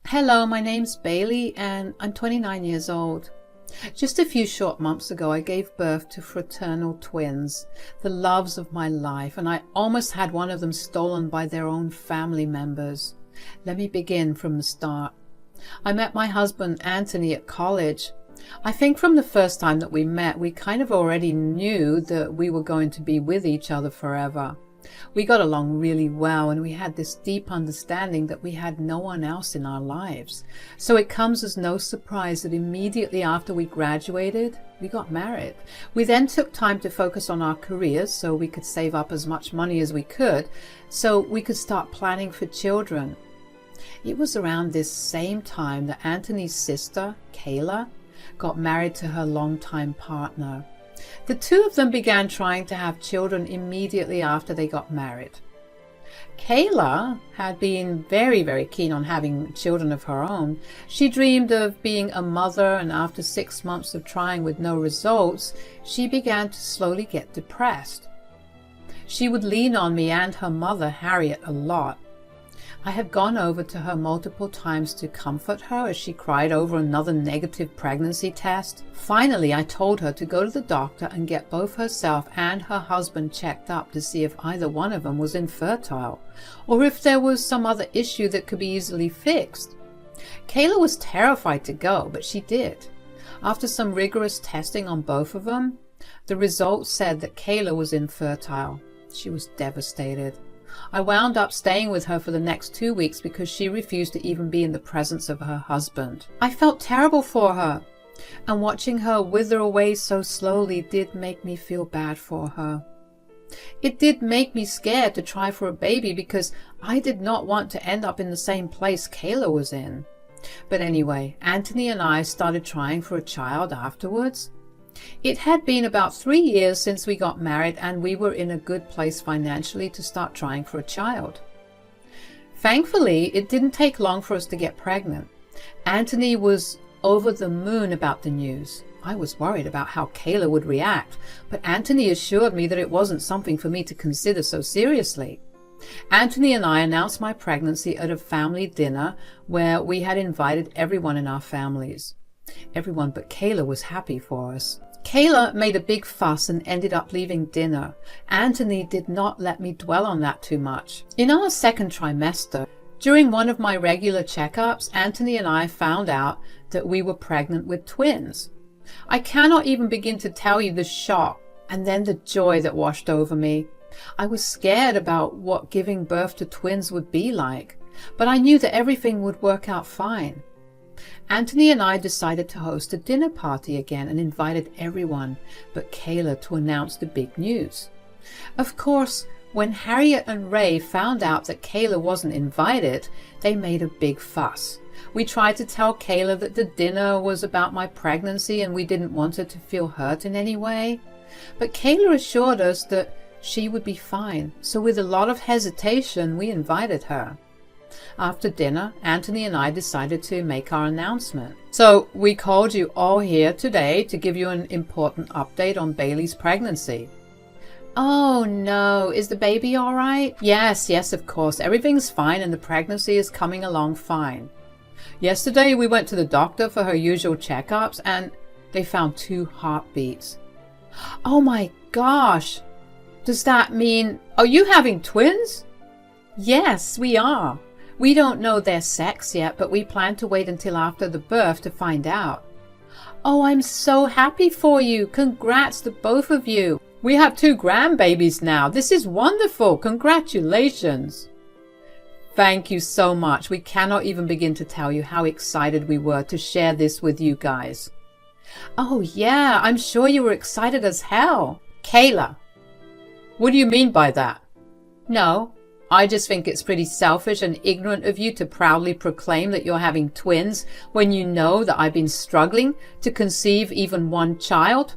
Hello, my name's Bailey and I'm 29 years old. Just a few short months ago, I gave birth to fraternal twins, the loves of my life, and I almost had one of them stolen by their own family members. Let me begin from the start. I met my husband, Anthony, at college. I think from the first time that we met, we kind of already knew that we were going to be with each other forever. We got along really well, and we had this deep understanding that we had no one else in our lives. So it comes as no surprise that immediately after we graduated, we got married. We then took time to focus on our careers so we could save up as much money as we could so we could start planning for children. It was around this same time that Anthony's sister, Kayla, got married to her longtime partner. The two of them began trying to have children immediately after they got married. Kayla had been very keen on having children of her own. She dreamed of being a mother, and after 6 months of trying with no results, she began to slowly get depressed. She would lean on me and her mother, Harriet, a lot. I had gone over to her multiple times to comfort her as she cried over another negative pregnancy test. Finally, I told her to go to the doctor and get both herself and her husband checked up to see if either one of them was infertile, or if there was some other issue that could be easily fixed. Kayla was terrified to go, but she did. After some rigorous testing on both of them, the results said that Kayla was infertile. She was devastated. I wound up staying with her for the next 2 weeks because she refused to even be in the presence of her husband. I felt terrible for her, and watching her wither away so slowly did make me feel bad for her. It did make me scared to try for a baby because I did not want to end up in the same place Kayla was in. But anyway, Anthony and I started trying for a child afterwards. It had been about 3 years since we got married, and we were in a good place financially to start trying for a child. Thankfully, it didn't take long for us to get pregnant. Anthony was over the moon about the news. I was worried about how Kayla would react, but Anthony assured me that it wasn't something for me to consider so seriously. Anthony and I announced my pregnancy at a family dinner where we had invited everyone in our families. Everyone but Kayla was happy for us. Kayla made a big fuss and ended up leaving dinner. Anthony did not let me dwell on that too much. In our second trimester, during one of my regular checkups, Anthony and I found out that we were pregnant with twins. I cannot even begin to tell you the shock and then the joy that washed over me. I was scared about what giving birth to twins would be like, but I knew that everything would work out fine. Anthony and I decided to host a dinner party again and invited everyone but Kayla to announce the big news. Of course, when Harriet and Ray found out that Kayla wasn't invited, they made a big fuss. We tried to tell Kayla that the dinner was about my pregnancy and we didn't want her to feel hurt in any way. But Kayla assured us that she would be fine, so with a lot of hesitation, we invited her. After dinner, Anthony and I decided to make our announcement. So we called you all here today to give you an important update on Bailey's pregnancy. Oh no, is the baby all right? Yes, of course. Everything's fine and the pregnancy is coming along fine. Yesterday we went to the doctor for her usual checkups and they found 2 heartbeats. Oh my gosh! Does that mean... Are you having twins? Yes, we are. We don't know their sex yet, but we plan to wait until after the birth to find out. Oh, I'm so happy for you. Congrats to both of you. We have 2 grandbabies now. This is wonderful. Congratulations. Thank you so much. We cannot even begin to tell you how excited we were to share this with you guys. Oh yeah, I'm sure you were excited as hell. Kayla, what do you mean by that? No. I just think it's pretty selfish and ignorant of you to proudly proclaim that you're having twins when you know that I've been struggling to conceive even one child.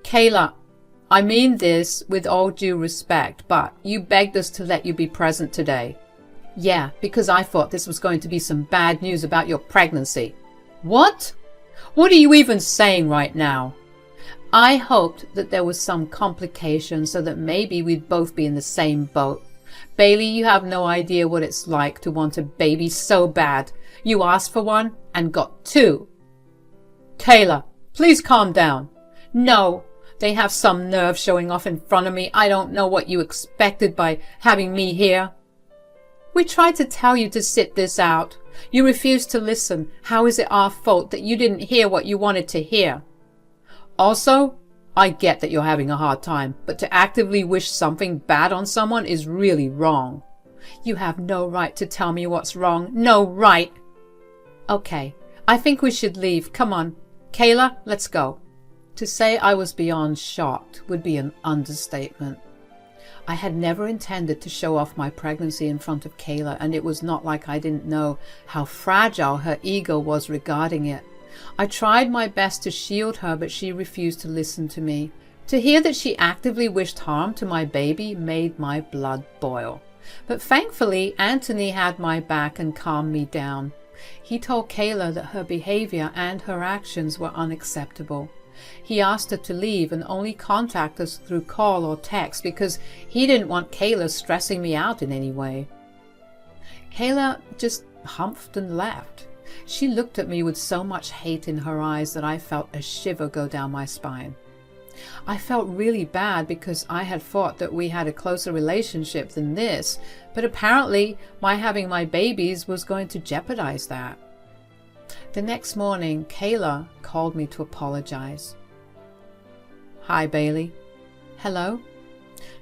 Kayla, I mean this with all due respect, but you begged us to let you be present today. Yeah, because I thought this was going to be some bad news about your pregnancy. What? What are you even saying right now? I hoped that there was some complication so that maybe we'd both be in the same boat. Bailey, you have no idea what it's like to want a baby so bad. You asked for one and got two. Kayla, please calm down. No, they have some nerve showing off in front of me. I don't know what you expected by having me here. We tried to tell you to sit this out. You refused to listen. How is it our fault that you didn't hear what you wanted to hear? Also, I get that you're having a hard time, but to actively wish something bad on someone is really wrong. You have no right to tell me what's wrong. No right. Okay, I think we should leave. Come on. Kayla, let's go. To say I was beyond shocked would be an understatement. I had never intended to show off my pregnancy in front of Kayla, and it was not like I didn't know how fragile her ego was regarding it. I tried my best to shield her, but she refused to listen to me. To hear that she actively wished harm to my baby made my blood boil. But thankfully, Anthony had my back and calmed me down. He told Kayla that her behavior and her actions were unacceptable. He asked her to leave and only contact us through call or text because he didn't want Kayla stressing me out in any way. Kayla just humphed and left. She looked at me with so much hate in her eyes that I felt a shiver go down my spine. I felt really bad because I had thought that we had a closer relationship than this, but apparently my having my babies was going to jeopardize that. The next morning, Kayla called me to apologize. Hi, Bailey. Hello?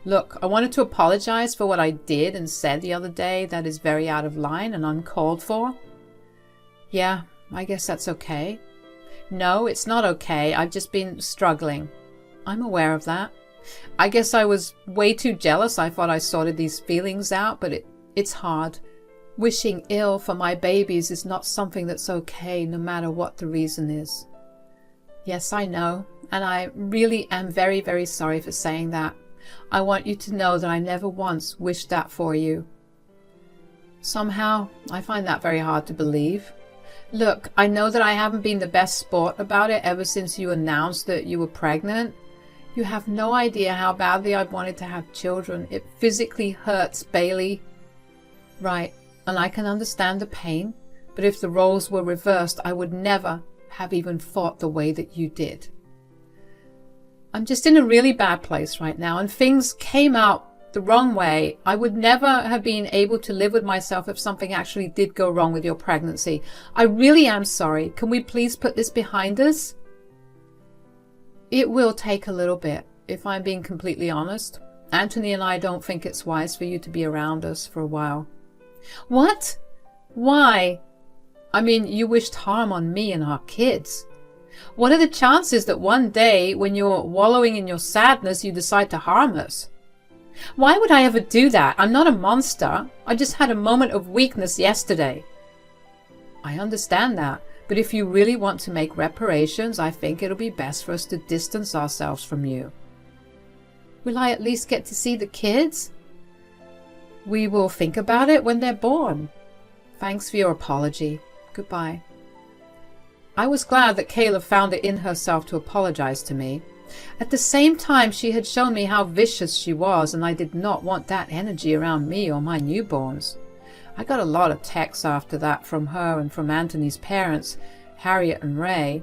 Look, I wanted to apologize for what I did and said the other day that is very out of line and uncalled for. Yeah, I guess that's okay. No, it's not okay. I've just been struggling. I'm aware of that. I guess I was way too jealous. I thought I sorted these feelings out, but it's hard. Wishing ill for my babies is not something that's okay, no matter what the reason is. Yes, I know, and I really am very, very sorry for saying that. I want you to know that I never once wished that for you. Somehow, I find that very hard to believe. Look, I know that I haven't been the best sport about it ever since you announced that you were pregnant. You have no idea how badly I've wanted to have children. It physically hurts, Bailey. Right, and I can understand the pain, but if the roles were reversed, I would never have even thought the way that you did. I'm just in a really bad place right now, and things came out the wrong way. I would never have been able to live with myself if something actually did go wrong with your pregnancy. I really am sorry. Can we please put this behind us? It will take a little bit, if I'm being completely honest. Anthony and I don't think it's wise for you to be around us for a while. What? Why? I mean, you wished harm on me and our kids. What are the chances that one day, when you're wallowing in your sadness, you decide to harm us? Why would I ever do that? I'm not a monster. I just had a moment of weakness yesterday. I understand that, but if you really want to make reparations, I think it'll be best for us to distance ourselves from you. Will I at least get to see the kids? We will think about it when they're born. Thanks for your apology. Goodbye. I was glad that Kayla found it in herself to apologize to me. At the same time, she had shown me how vicious she was, and I did not want that energy around me or my newborns. I got a lot of texts after that from her and from Anthony's parents, Harriet and Ray.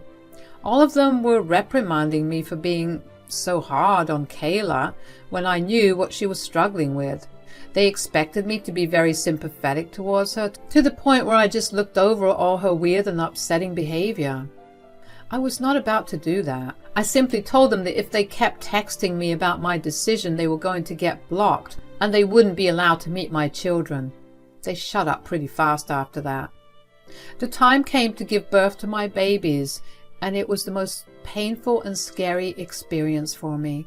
All of them were reprimanding me for being so hard on Kayla when I knew what she was struggling with. They expected me to be very sympathetic towards her, to the point where I just looked over all her weird and upsetting behavior. I was not about to do that. I simply told them that if they kept texting me about my decision, they were going to get blocked, and they wouldn't be allowed to meet my children. They shut up pretty fast after that. The time came to give birth to my babies, and it was the most painful and scary experience for me.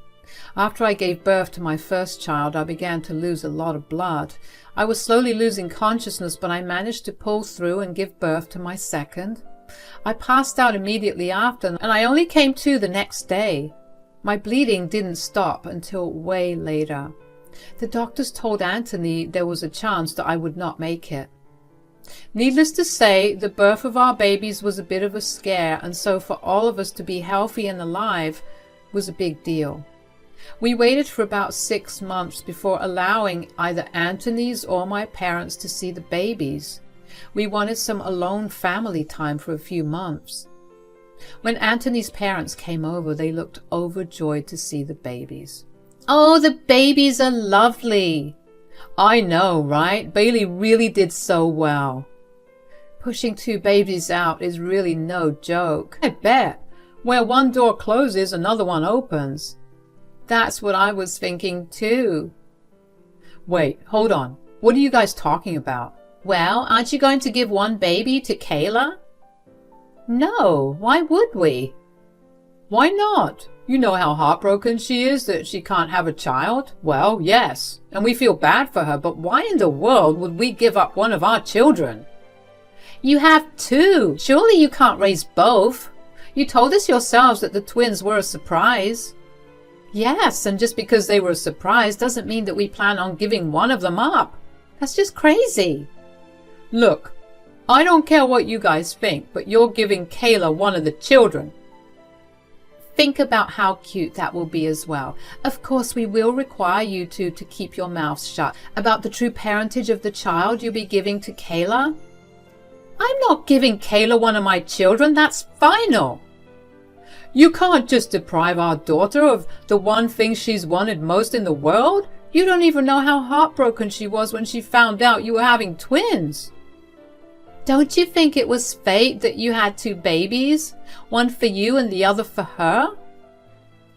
After I gave birth to my first child, I began to lose a lot of blood. I was slowly losing consciousness, but I managed to pull through and give birth to my second. I passed out immediately after, and I only came to the next day. My bleeding didn't stop until way later. The doctors told Anthony there was a chance that I would not make it. Needless to say, the birth of our babies was a bit of a scare, and so for all of us to be healthy and alive was a big deal. We waited for about 6 months before allowing either Anthony's or my parents to see the babies. We wanted some alone family time for a few months. When Anthony's parents came over, they looked overjoyed to see the babies. "Oh, the babies are lovely." "I know, right? Bailey really did so well." "Pushing 2 babies out is really no joke." "I bet. Where one door closes, another one opens." "That's what I was thinking too." "Wait, hold on. What are you guys talking about?" "Well, aren't you going to give one baby to Kayla?" "No, why would we?" "Why not? You know how heartbroken she is that she can't have a child?" "Well, yes, and we feel bad for her, but why in the world would we give up one of our children?" "You have 2. Surely you can't raise both. You told us yourselves that the twins were a surprise." "Yes, and just because they were a surprise doesn't mean that we plan on giving one of them up. That's just crazy." "Look, I don't care what you guys think, but you're giving Kayla one of the children." "Think about how cute that will be as well. Of course, we will require you two to keep your mouths shut about the true parentage of the child you'll be giving to Kayla." "I'm not giving Kayla one of my children. That's final." "You can't just deprive our daughter of the one thing she's wanted most in the world. You don't even know how heartbroken she was when she found out you were having twins." "Don't you think it was fate that you had 2 babies? One for you and the other for her?"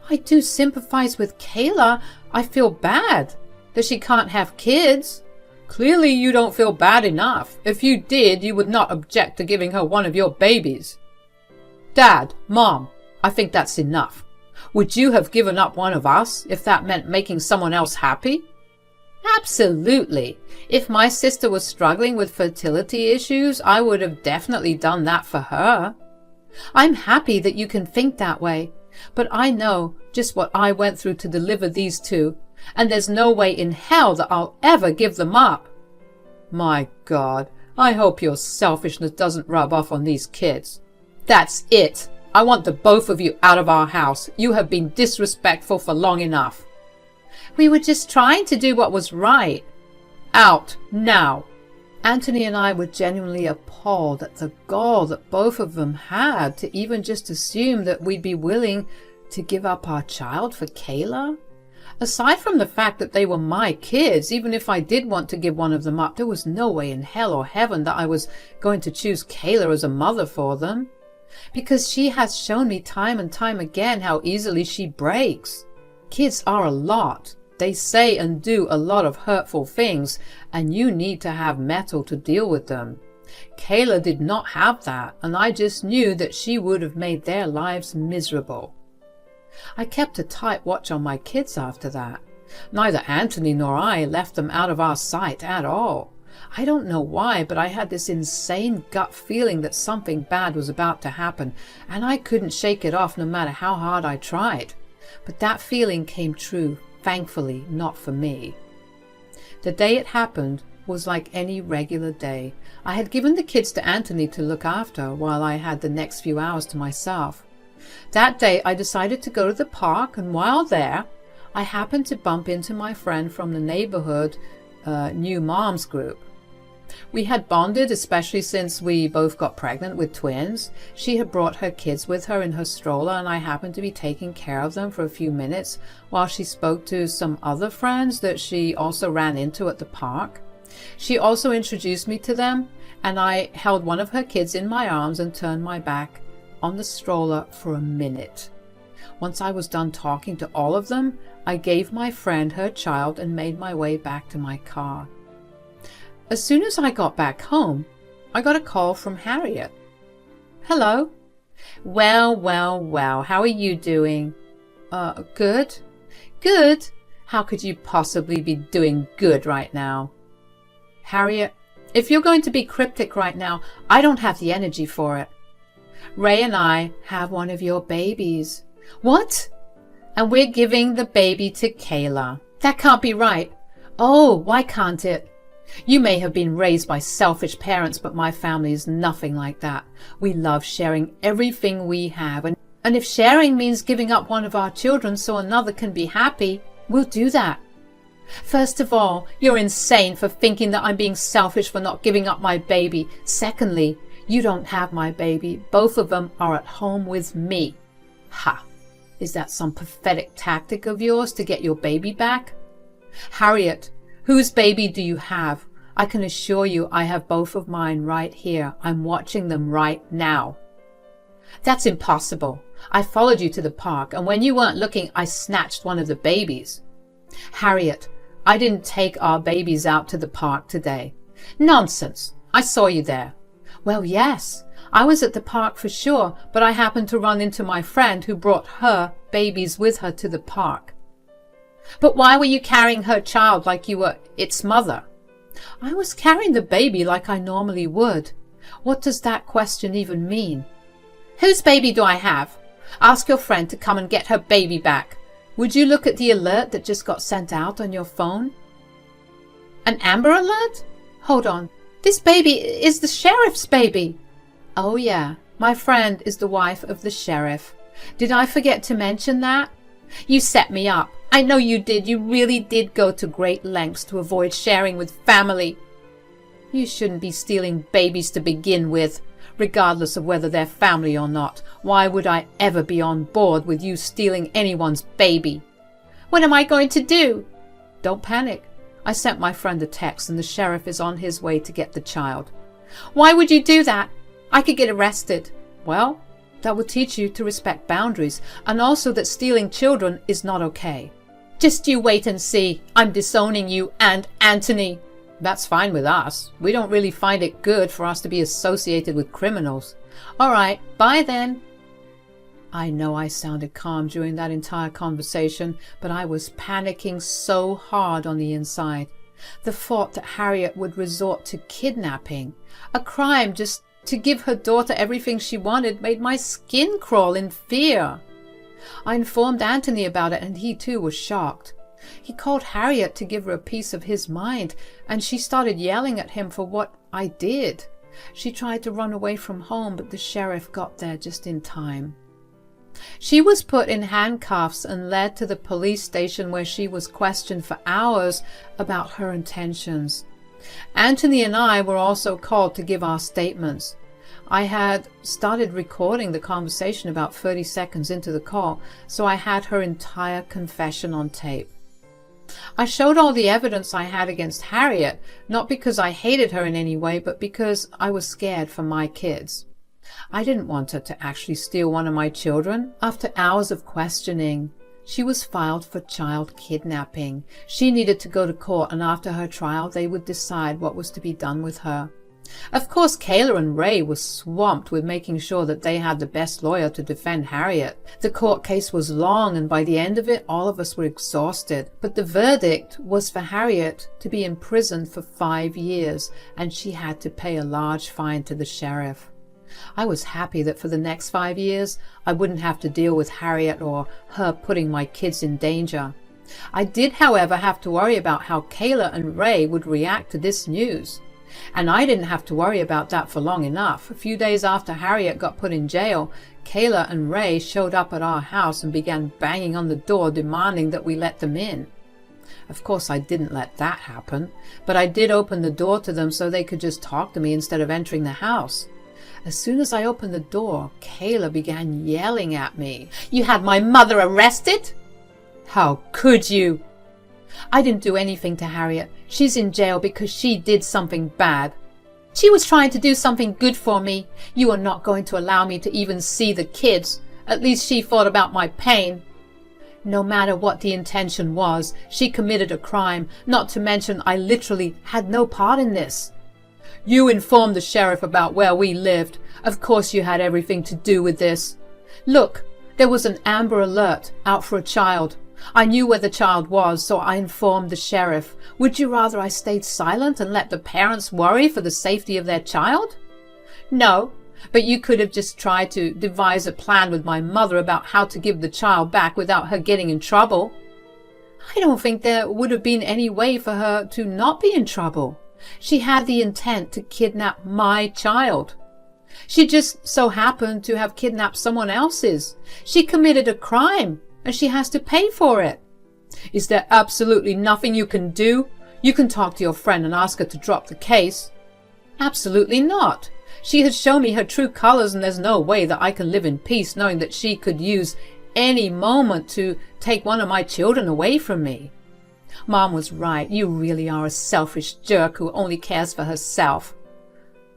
"I do sympathize with Kayla. I feel bad that she can't have kids." "Clearly you don't feel bad enough. If you did, you would not object to giving her one of your babies." "Dad, Mom, I think that's enough. Would you have given up one of us if that meant making someone else happy?" "Absolutely. If my sister was struggling with fertility issues, I would have definitely done that for her." "I'm happy that you can think that way, but I know just what I went through to deliver these 2, and there's no way in hell that I'll ever give them up." "My God, I hope your selfishness doesn't rub off on these kids." "That's it. I want the both of you out of our house. You have been disrespectful for long enough." "We were just trying to do what was right." "Out, now." Anthony and I were genuinely appalled at the gall that both of them had to even just assume that we'd be willing to give up our child for Kayla. Aside from the fact that they were my kids, even if I did want to give one of them up, there was no way in hell or heaven that I was going to choose Kayla as a mother for them. Because she has shown me time and time again how easily she breaks. Kids are a lot. They say and do a lot of hurtful things, and you need to have mettle to deal with them. Kayla did not have that, and I just knew that she would have made their lives miserable. I kept a tight watch on my kids after that. Neither Anthony nor I left them out of our sight at all. I don't know why, but I had this insane gut feeling that something bad was about to happen, and I couldn't shake it off no matter how hard I tried. But that feeling came true, thankfully not for me. The day it happened was like any regular day. I had given the kids to Anthony to look after while I had the next few hours to myself. That day I decided to go to the park, and while there, I happened to bump into my friend from the neighborhood New Moms group. We had bonded, especially since we both got pregnant with twins. She had brought her kids with her in her stroller, and I happened to be taking care of them for a few minutes while she spoke to some other friends that she also ran into at the park. She also introduced me to them, and I held one of her kids in my arms and turned my back on the stroller for a minute. Once I was done talking to all of them, I gave my friend her child and made my way back to my car. As soon as I got back home, I got a call from Harriet. "Hello." Well, how are you doing?" Good." "Good? How could you possibly be doing good right now?" "Harriet, if you're going to be cryptic right now, I don't have the energy for it. Ray and I have one of your babies." "What?" "And we're giving the baby to Kayla." "That can't be right." "Oh, why can't it? You may have been raised by selfish parents, but my family is nothing like that. We love sharing everything we have, and And if sharing means giving up one of our children so another can be happy, we'll do that. First of all, you're insane for thinking that I'm being selfish for not giving up my baby. Secondly, you don't have my baby. Both of them are at home with me. Ha! Is that some pathetic tactic of yours to get your baby back? Harriet, whose baby do you have? I can assure you I have both of mine right here. I'm watching them right now. That's impossible. I followed you to the park, and when you weren't looking, I snatched one of the babies. Harriet, I didn't take our babies out to the park today. Nonsense. I saw you there. Well, yes, I was at the park for sure, but I happened to run into my friend who brought her babies with her to the park. But why were you carrying her child like you were its mother? I was carrying the baby like I normally would. What does that question even mean? Whose baby do I have? Ask your friend to come and get her baby back. Would you look at the alert that just got sent out on your phone? An Amber Alert? Hold on. This baby is the sheriff's baby. Oh yeah, my friend is the wife of the sheriff. Did I forget to mention that? You set me up. I know you did. You really did go to great lengths to avoid sharing with family. You shouldn't be stealing babies to begin with, regardless of whether they're family or not. Why would I ever be on board with you stealing anyone's baby? What am I going to do? Don't panic. I sent my friend a text and the sheriff is on his way to get the child. Why would you do that? I could get arrested. Well, that would teach you to respect boundaries, and also that stealing children is not okay. Just you wait and see. I'm disowning you and Anthony. That's fine with us. We don't really find it good for us to be associated with criminals. All right, bye then. I know I sounded calm during that entire conversation, but I was panicking so hard on the inside. The thought that Harriet would resort to kidnapping, a crime just to give her daughter everything she wanted, made my skin crawl in fear. I informed Anthony about it, and he too was shocked. He called Harriet to give her a piece of his mind, and she started yelling at him for what I did. She tried to run away from home, but the sheriff got there just in time. She was put in handcuffs and led to the police station, where she was questioned for hours about her intentions. Anthony and I were also called to give our statements. I had started recording the conversation about 30 seconds into the call, so I had her entire confession on tape. I showed all the evidence I had against Harriet, not because I hated her in any way, but because I was scared for my kids. I didn't want her to actually steal one of my children. After hours of questioning, she was filed for child kidnapping. She needed to go to court, and after her trial, they would decide what was to be done with her. Of course, Kayla and Ray were swamped with making sure that they had the best lawyer to defend Harriet. The court case was long, and by the end of it, all of us were exhausted. But the verdict was for Harriet to be imprisoned for 5 years, and she had to pay a large fine to the sheriff. I was happy that for the next 5 years, I wouldn't have to deal with Harriet or her putting my kids in danger. I did, however, have to worry about how Kayla and Ray would react to this news. And I didn't have to worry about that for long enough. A few days after Harriet got put in jail, Kayla and Ray showed up at our house and began banging on the door, demanding that we let them in. Of course, I didn't let that happen, but I did open the door to them so they could just talk to me instead of entering the house. As soon as I opened the door, Kayla began yelling at me. "You had my mother arrested? How could you?" "I didn't do anything to Harriet. She's in jail because she did something bad. She was trying to do something good for me. You are not going to allow me to even see the kids. At least she thought about my pain. No matter what the intention was, she committed a crime, not to mention I literally had no part in this. You informed the sheriff about where we lived. Of course you had everything to do with this. Look, there was an Amber Alert out for a child. I knew where the child was, so I informed the sheriff. Would you rather I stayed silent and let the parents worry for the safety of their child? No, but you could have just tried to devise a plan with my mother about how to give the child back without her getting in trouble. I don't think there would have been any way for her to not be in trouble. She had the intent to kidnap my child. She just so happened to have kidnapped someone else's. She committed a crime, and she has to pay for it. Is there absolutely nothing you can do? You can talk to your friend and ask her to drop the case. Absolutely not. She has shown me her true colors, and there's no way that I can live in peace knowing that she could use any moment to take one of my children away from me. Mom was right. You really are a selfish jerk who only cares for herself.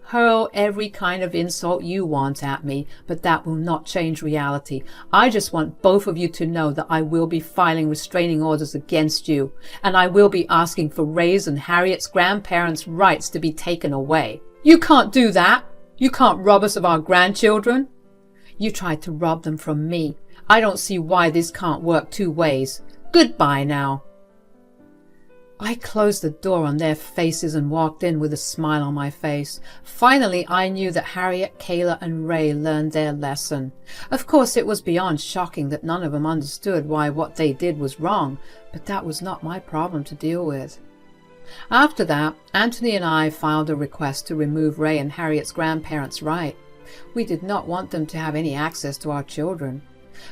Hurl every kind of insult you want at me, but that will not change reality. I just want both of you to know that I will be filing restraining orders against you, and I will be asking for Ray's and Harriet's grandparents' rights to be taken away. You can't do that. You can't rob us of our grandchildren. You tried to rob them from me. I don't see why this can't work two ways. Goodbye now. I closed the door on their faces and walked in with a smile on my face. Finally, I knew that Harriet, Kayla, and Ray learned their lesson. Of course, it was beyond shocking that none of them understood why what they did was wrong, but that was not my problem to deal with. After that, Anthony and I filed a request to remove Ray and Harriet's grandparents' right. We did not want them to have any access to our children.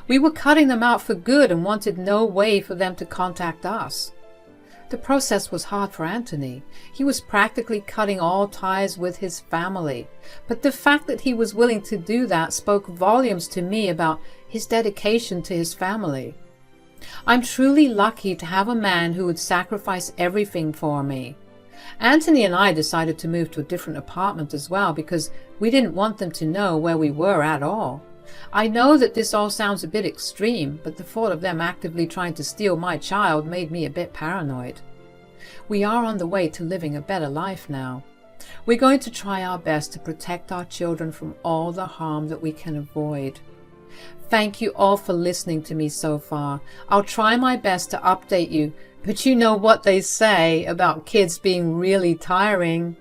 We were cutting them out for good and wanted no way for them to contact us. The process was hard for Anthony. He was practically cutting all ties with his family. But the fact that he was willing to do that spoke volumes to me about his dedication to his family. I'm truly lucky to have a man who would sacrifice everything for me. Anthony and I decided to move to a different apartment as well because we didn't want them to know where we were at all. I know that this all sounds a bit extreme, but the thought of them actively trying to steal my child made me a bit paranoid. We are on the way to living a better life now. We're going to try our best to protect our children from all the harm that we can avoid. Thank you all for listening to me so far. I'll try my best to update you, but you know what they say about kids being really tiring.